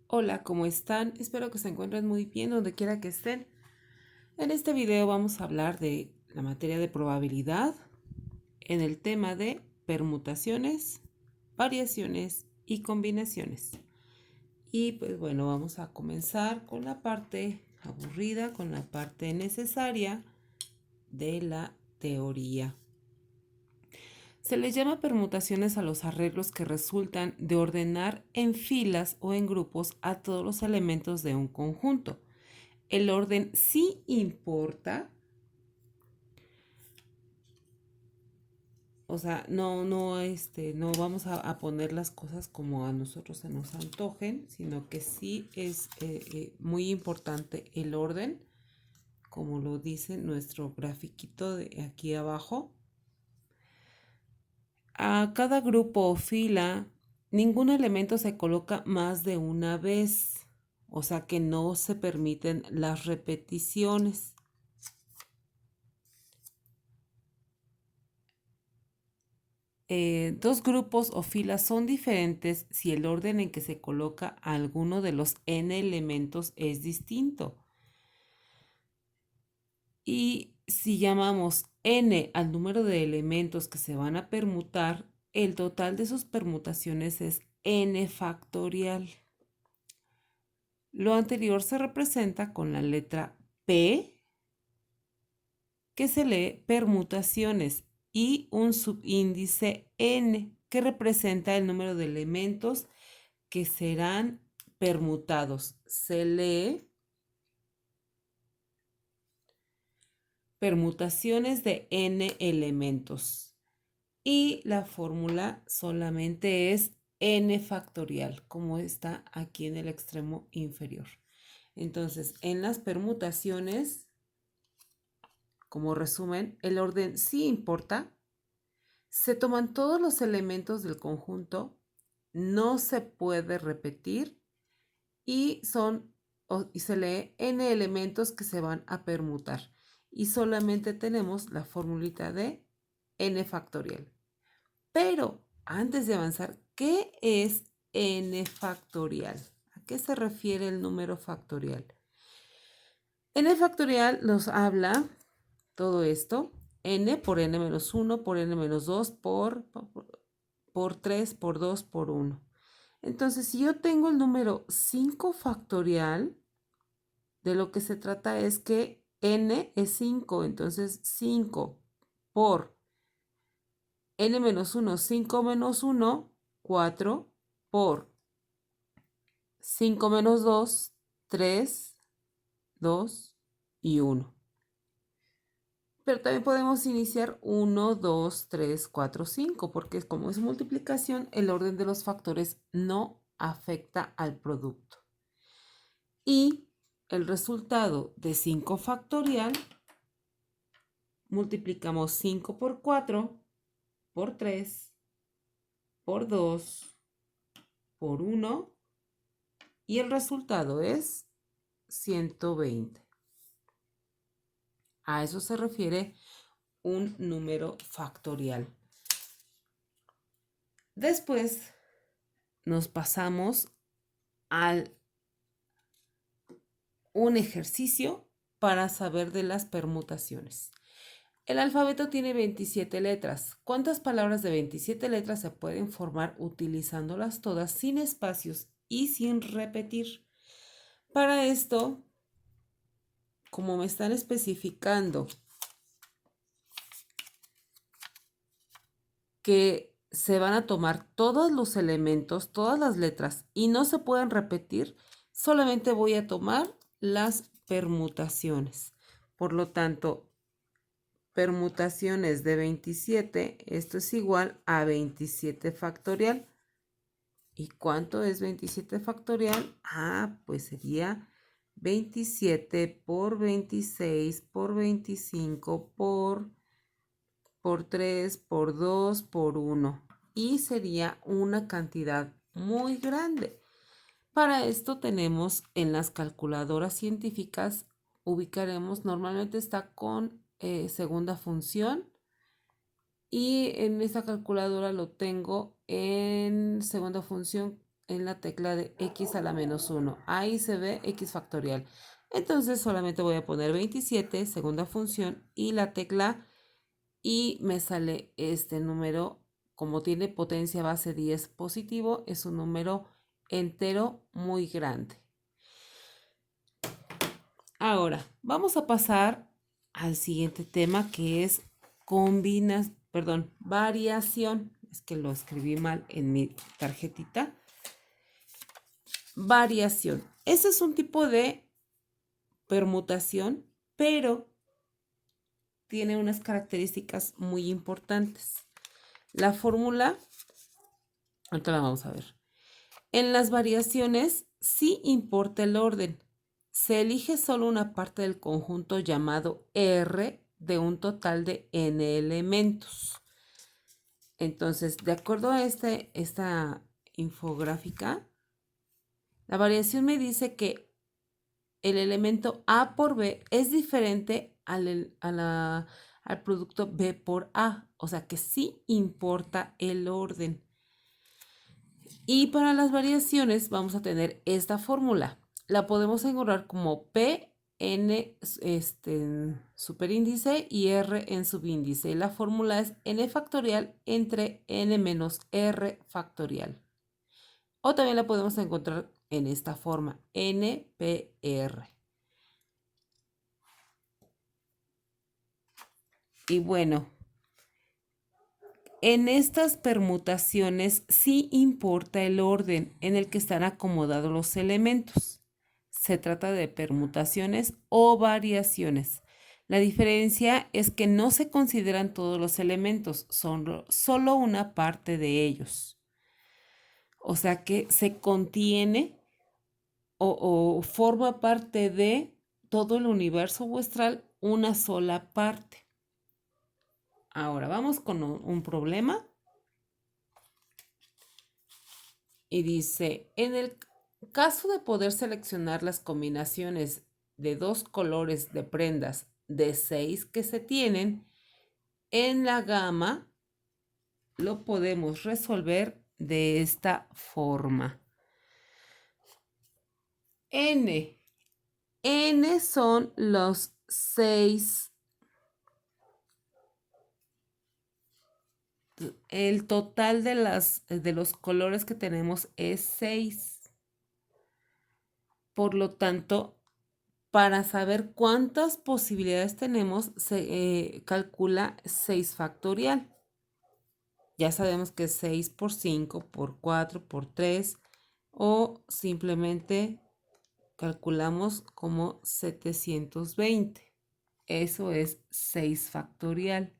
Hola, ¿cómo están? Espero que se encuentren muy bien donde quiera que estén. En este video vamos a hablar de la materia de probabilidad en el tema de permutaciones, variaciones y combinaciones. Y pues bueno, vamos a comenzar con la parte aburrida, con la parte necesaria de la teoría. Se les llama permutaciones a los arreglos que resultan de ordenar en filas o en grupos a todos los elementos de un conjunto. El orden sí importa, o sea, no vamos a poner las cosas como a nosotros se nos antojen, sino que sí es muy importante el orden, como lo dice nuestro grafiquito de aquí abajo. A cada grupo o fila, ningún elemento se coloca más de una vez, o sea que no se permiten las repeticiones. Dos grupos o filas son diferentes si el orden en que se coloca alguno de los n elementos es distinto. Y si llamamos n al número de elementos que se van a permutar, el total de sus permutaciones es n factorial. Lo anterior se representa con la letra P, que se lee permutaciones, y un subíndice n, que representa el número de elementos que serán permutados. Se lee permutaciones de n elementos. Y la fórmula solamente es n factorial, como está aquí en el extremo inferior. Entonces, en las permutaciones, como resumen, el orden sí importa. Se toman todos los elementos del conjunto, no se puede repetir y se lee n elementos que se van a permutar. Y solamente tenemos la formulita de n factorial. Pero antes de avanzar, ¿qué es n factorial? ¿A qué se refiere el número factorial? N factorial nos habla todo esto, n por n menos 1, por n menos 2, por 3, por 2, por 1. Entonces, si yo tengo el número 5 factorial, de lo que se trata es que n es 5, entonces 5 por n menos 1, 5 menos 1, 4, por 5 menos 2, 3, 2 y 1. Pero también podemos iniciar 1, 2, 3, 4, 5, porque como es multiplicación, el orden de los factores no afecta al producto. Y el resultado de 5 factorial, multiplicamos 5 por 4, por 3, por 2, por 1, y el resultado es 120. A eso se refiere un número factorial. Después nos pasamos al un ejercicio para saber de las permutaciones. El alfabeto tiene 27 letras. ¿Cuántas palabras de 27 letras se pueden formar utilizándolas todas sin espacios y sin repetir? Para esto, como me están especificando que se van a tomar todos los elementos, todas las letras y no se pueden repetir, solamente voy a tomar las permutaciones. Por lo tanto, permutaciones de 27, esto es igual a 27 factorial. ¿Y cuánto es 27 factorial? Pues sería 27 por 26 por 25 por 3 por 2 por 1. Y sería una cantidad muy grande. Para esto tenemos en las calculadoras científicas, ubicaremos, normalmente está con segunda función, y en esta calculadora lo tengo en segunda función en la tecla de x a la menos 1. Ahí se ve x factorial. Entonces solamente voy a poner 27, segunda función, y la tecla, y me sale este número, como tiene potencia base 10 positivo, es un número entero muy grande. Ahora, vamos a pasar al siguiente tema, que es variación. Es que lo escribí mal en mi tarjetita. Variación. Ese es un tipo de permutación, pero tiene unas características muy importantes. La fórmula, ahorita la vamos a ver. En las variaciones sí importa el orden. Se elige solo una parte del conjunto llamado R de un total de n elementos. Entonces, de acuerdo a esta infográfica, la variación me dice que el elemento A por B es diferente al producto B por A. O sea que sí importa el orden. Y para las variaciones vamos a tener esta fórmula. La podemos encontrar como P n superíndice y R en subíndice. La fórmula es n factorial entre n menos r factorial. O también la podemos encontrar en esta forma, NPR. Y bueno, en estas permutaciones sí importa el orden en el que están acomodados los elementos. Se trata de permutaciones o variaciones. La diferencia es que no se consideran todos los elementos, son solo una parte de ellos. O sea que se contiene o forma parte de todo el universo muestral una sola parte. Ahora vamos con un problema. Y dice, en el caso de poder seleccionar las combinaciones de dos colores de prendas de 6 que se tienen, en la gama lo podemos resolver de esta forma. N son los 6. El total de los colores que tenemos es 6. Por lo tanto, para saber cuántas posibilidades tenemos, se calcula 6 factorial. Ya sabemos que es 6 por 5, por 4, por 3, o simplemente calculamos como 720. Eso es 6 factorial.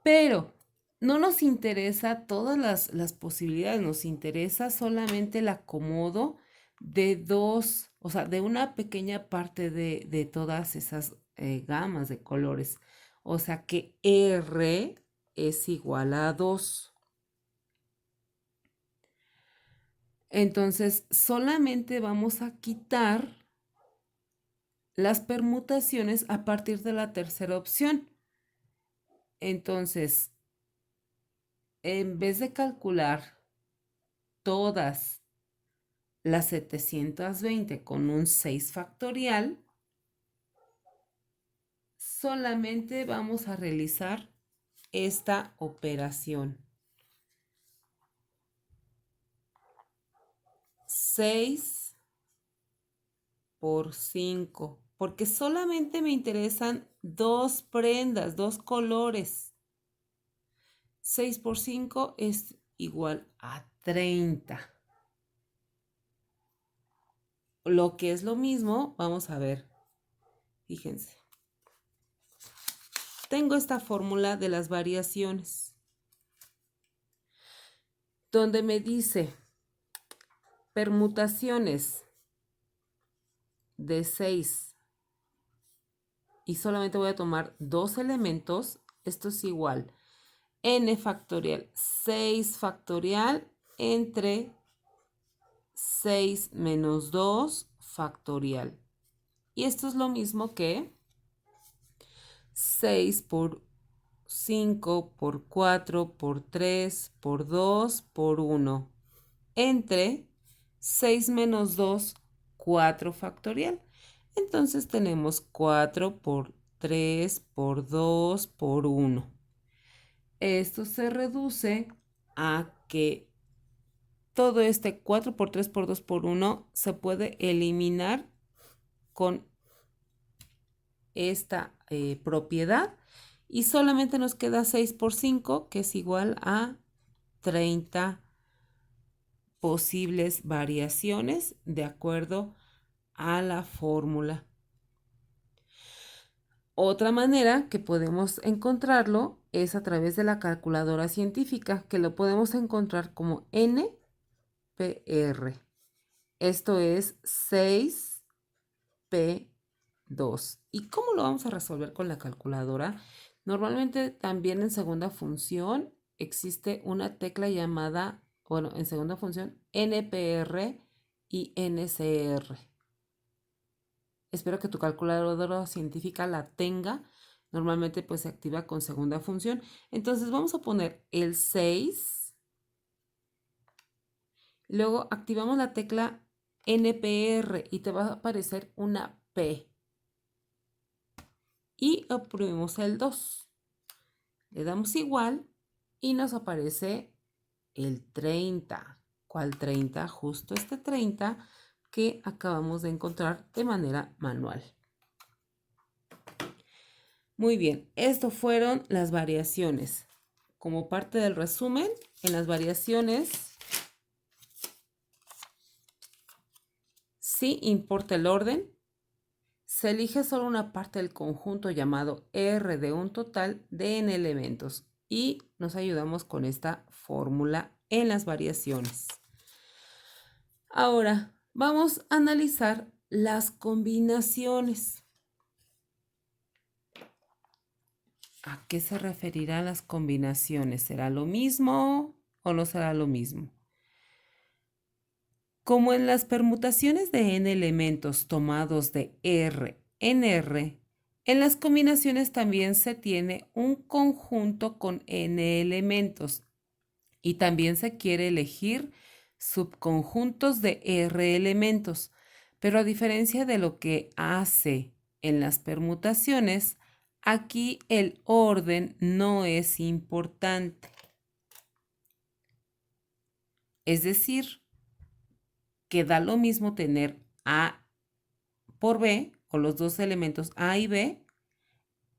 Pero no nos interesa todas las posibilidades, nos interesa solamente el acomodo de dos, o sea, de una pequeña parte de todas esas gamas de colores. O sea que R es igual a 2. Entonces, solamente vamos a quitar las permutaciones a partir de la tercera opción. Entonces, en vez de calcular todas las 720 con un 6 factorial, solamente vamos a realizar esta operación. 6 por 5, porque solamente me interesan dos prendas, dos colores. 6 por 5 es igual a 30. Lo que es lo mismo, vamos a ver. Fíjense. Tengo esta fórmula de las variaciones, donde me dice permutaciones de 6 y solamente voy a tomar dos elementos. Esto es igual n factorial 6 factorial entre 6 menos 2 factorial. Y esto es lo mismo que 6 por 5 por 4 por 3 por 2 por 1. entre 6 menos 2, 4 factorial. Entonces tenemos 4 por 3 por 2 por 1. Esto se reduce a que todo este 4 por 3 por 2 por 1 se puede eliminar con esta propiedad y solamente nos queda 6 por 5, que es igual a 30 posibles variaciones de acuerdo a la fórmula. Otra manera que podemos encontrarlo es a través de la calculadora científica, que lo podemos encontrar como NPR. Esto es 6P2. ¿Y cómo lo vamos a resolver con la calculadora? Normalmente también en segunda función existe una tecla llamada, bueno, en segunda función, NPR y NCR. Espero que tu calculadora científica la tenga. Normalmente pues se activa con segunda función. Entonces vamos a poner el 6. Luego activamos la tecla NPR y te va a aparecer una P. Y oprimimos el 2. Le damos igual y nos aparece el 30. ¿Cuál 30? Justo este 30 que acabamos de encontrar de manera manual. Muy bien, estas fueron las variaciones. Como parte del resumen, en las variaciones sí importa el orden. Se elige solo una parte del conjunto llamado R de un total de n elementos y nos ayudamos con esta fórmula en las variaciones. Ahora vamos a analizar las combinaciones. ¿A qué se referirán las combinaciones? ¿Será lo mismo o no será lo mismo? Como en las permutaciones de n elementos tomados de R en R, en las combinaciones también se tiene un conjunto con n elementos y también se quiere elegir subconjuntos de R elementos, pero a diferencia de lo que hace en las permutaciones, aquí el orden no es importante. Es decir, que da lo mismo tener A por B o los dos elementos A y B,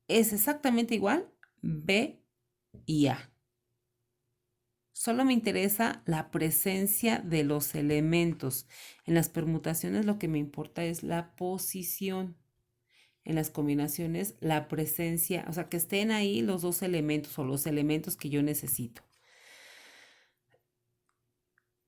es exactamente igual B y A. Solo me interesa la presencia de los elementos. En las permutaciones lo que me importa es la posición. En las combinaciones la presencia, o sea, que estén ahí los dos elementos o los elementos que yo necesito.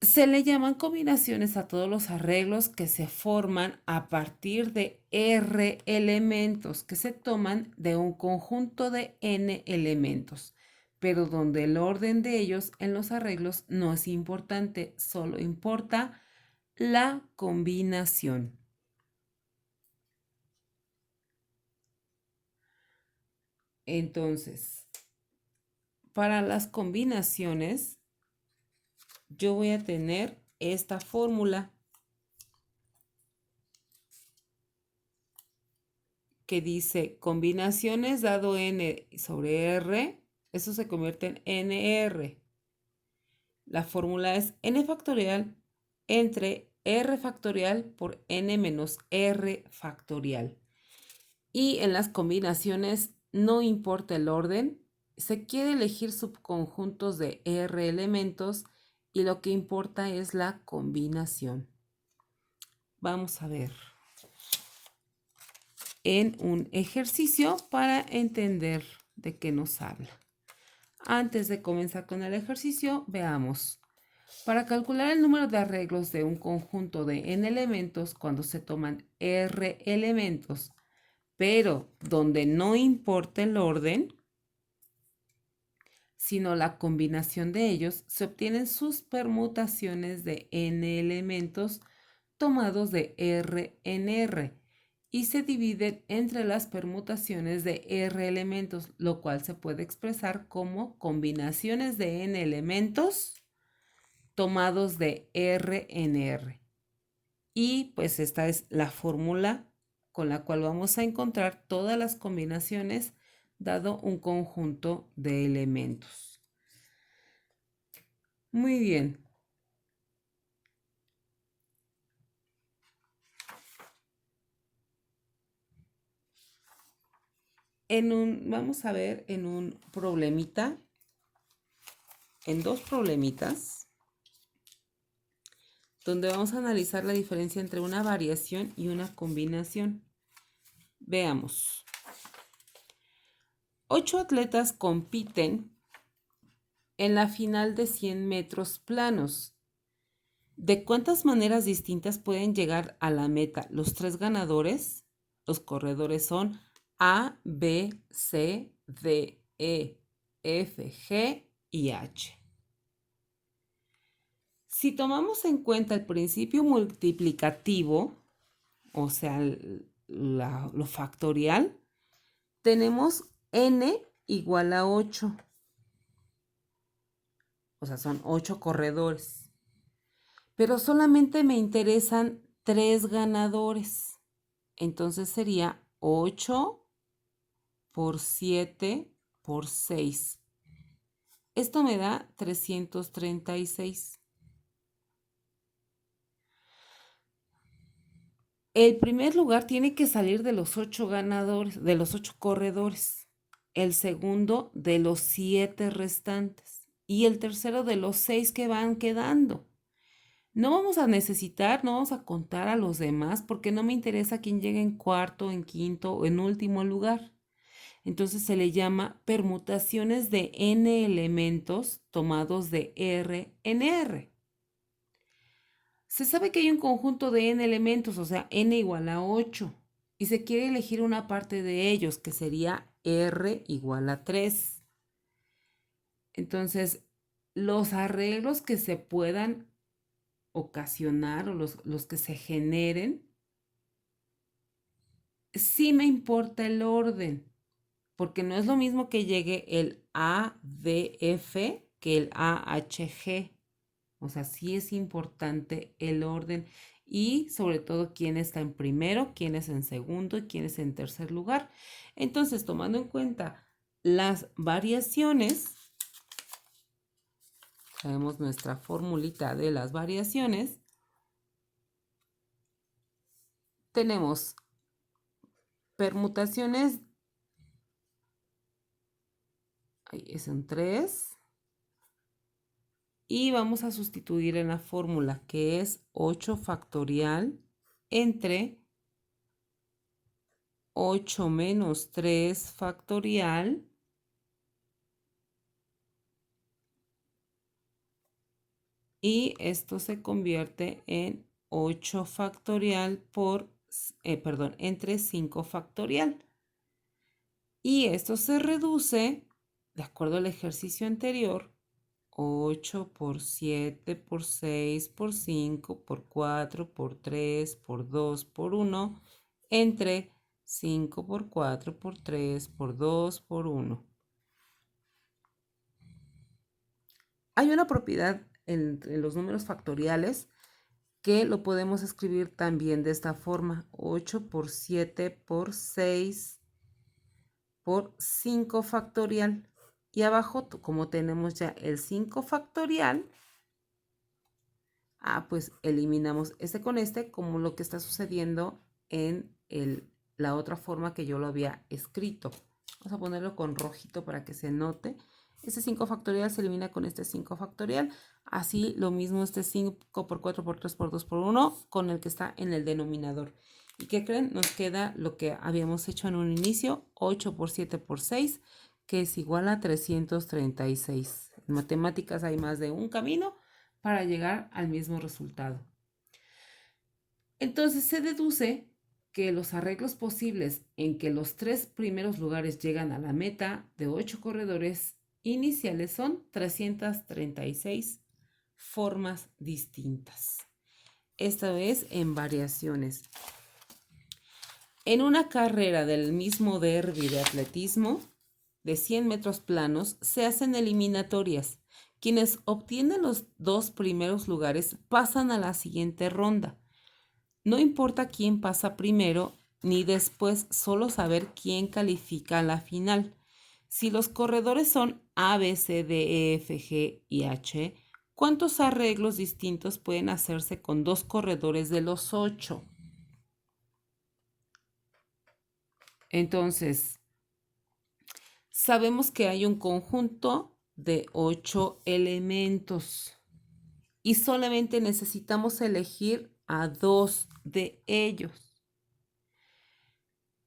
Se le llaman combinaciones a todos los arreglos que se forman a partir de R elementos que se toman de un conjunto de N elementos, pero donde el orden de ellos en los arreglos no es importante, solo importa la combinación. Entonces, para las combinaciones, yo voy a tener esta fórmula que dice combinaciones dado n sobre r, eso se convierte en nr. La fórmula es n factorial entre r factorial por n menos r factorial. Y en las combinaciones no importa el orden, se quiere elegir subconjuntos de r elementos y lo que importa es la combinación. Vamos a ver en un ejercicio para entender de qué nos habla. Antes de comenzar con el ejercicio, veamos. Para calcular el número de arreglos de un conjunto de n elementos cuando se toman r elementos, pero donde no importa el orden, sino la combinación de ellos, se obtienen sus permutaciones de n elementos tomados de R en R y se dividen entre las permutaciones de R elementos, lo cual se puede expresar como combinaciones de n elementos tomados de R en R. Y pues esta es la fórmula con la cual vamos a encontrar todas las combinaciones dado un conjunto de elementos. Muy bien. Vamos a ver en un problemita, en dos problemitas, donde vamos a analizar la diferencia entre una variación y una combinación. Veamos. 8 atletas compiten en la final de 100 metros planos. ¿De cuántas maneras distintas pueden llegar a la meta los 3 ganadores? Los corredores son A, B, C, D, E, F, G y H. Si tomamos en cuenta el principio multiplicativo, o sea, lo factorial, tenemos n igual a 8. O sea, son 8 corredores. Pero solamente me interesan 3 ganadores. Entonces sería 8 por 7 por 6. Esto me da 336. El primer lugar tiene que salir de los 8 ganadores, de los 8 corredores. El segundo de los 7 restantes. Y el tercero de los 6 que van quedando. No vamos a necesitar, no vamos a contar a los demás porque no me interesa quién llegue en cuarto, en quinto o en último lugar. Entonces se le llama permutaciones de n elementos tomados de R en R. Se sabe que hay un conjunto de n elementos, o sea, n igual a 8, y se quiere elegir una parte de ellos, que sería R igual a 3. Entonces, los arreglos que se puedan ocasionar o los que se generen, sí me importa el orden, porque no es lo mismo que llegue el ADF que el AHG. O sea, sí es importante el orden y sobre todo quién está en primero, quién es en segundo y quién es en tercer lugar. Entonces, tomando en cuenta las variaciones, sabemos nuestra formulita de las variaciones, tenemos permutaciones, ahí es un 3. Y vamos a sustituir en la fórmula que es 8 factorial entre 8 menos 3 factorial y esto se convierte en 8 factorial entre 5 factorial. Y esto se reduce, de acuerdo al ejercicio anterior, 8 por 7 por 6 por 5 por 4 por 3 por 2 por 1 entre 5 por 4 por 3 por 2 por 1. Hay una propiedad entre los números factoriales que lo podemos escribir también de esta forma: 8 por 7 por 6 por 5 factorial. Y abajo, como tenemos ya el 5 factorial, pues eliminamos este con este, como lo que está sucediendo en la otra forma que yo lo había escrito. Vamos a ponerlo con rojito para que se note. Este 5 factorial se elimina con este 5 factorial. Así lo mismo este 5 por 4 por 3 por 2 por 1 con el que está en el denominador. ¿Y qué creen? Nos queda lo que habíamos hecho en un inicio, 8 por 7 por 6, que es igual a 336. En matemáticas hay más de un camino para llegar al mismo resultado. Entonces se deduce que los arreglos posibles en que los 3 primeros lugares llegan a la meta de 8 corredores iniciales son 336 formas distintas. Esta vez en variaciones. En una carrera del mismo derbi de atletismo de 100 metros planos se hacen eliminatorias. Quienes obtienen los 2 primeros lugares pasan a la siguiente ronda. No importa quién pasa primero ni después, solo saber quién califica a la final. Si los corredores son A, B, C, D, E, F, G y H, ¿cuántos arreglos distintos pueden hacerse con 2 corredores de los 8? Entonces, sabemos que hay un conjunto de 8 elementos y solamente necesitamos elegir a 2 de ellos.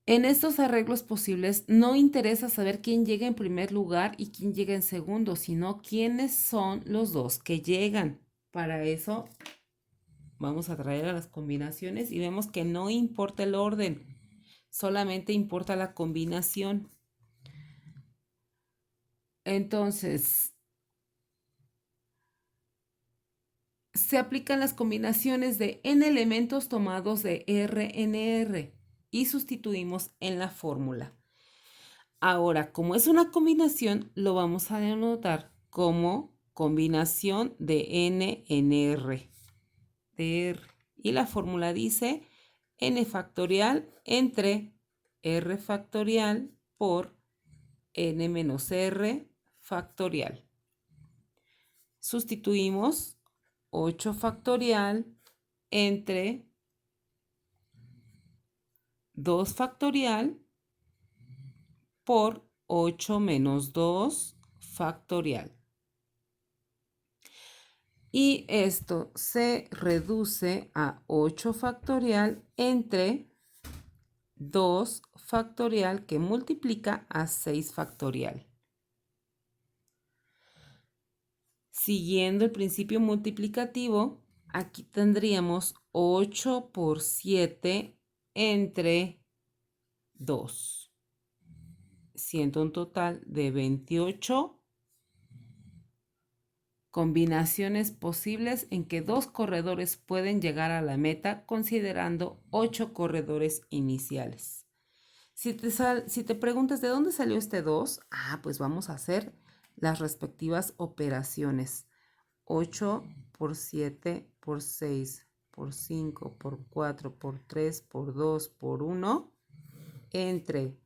En estos arreglos posibles no interesa saber quién llega en primer lugar y quién llega en segundo, sino quiénes son los 2 que llegan. Para eso vamos a traer a las combinaciones y vemos que no importa el orden, solamente importa la combinación. Entonces, se aplican las combinaciones de n elementos tomados de R en R y sustituimos en la fórmula. Ahora, como es una combinación, lo vamos a denotar como combinación de n en R, de R. Y la fórmula dice n factorial entre R factorial por n menos R factorial. Sustituimos 8 factorial entre 2 factorial por 8 menos 2 factorial. Y esto se reduce a 8 factorial entre 2 factorial que multiplica a 6 factorial. Siguiendo el principio multiplicativo, aquí tendríamos 8 por 7 entre 2, siendo un total de 28 combinaciones posibles en que 2 corredores pueden llegar a la meta considerando 8 corredores iniciales. Si te preguntas de dónde salió este 2, pues vamos a hacer las respectivas operaciones. 8 por 7 por 6 por 5 por 4 por 3 por 2 por 1 entre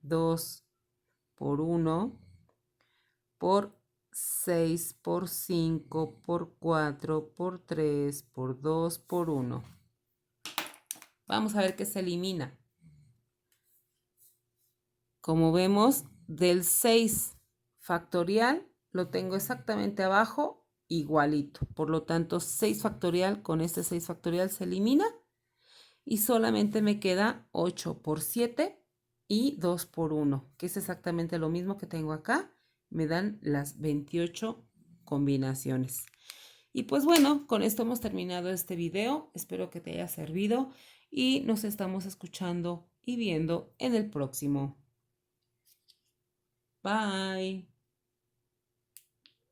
2 por 1 por 6 por 5 por 4 por 3 por 2 por 1. Vamos a ver qué se elimina. Como vemos, del 6 factorial lo tengo exactamente abajo, igualito. Por lo tanto, 6 factorial con este 6 factorial se elimina y solamente me queda 8 por 7 y 2 por 1, que es exactamente lo mismo que tengo acá. Me dan las 28 combinaciones. Y pues bueno, con esto hemos terminado este video. Espero que te haya servido y nos estamos escuchando y viendo en el próximo. Bye.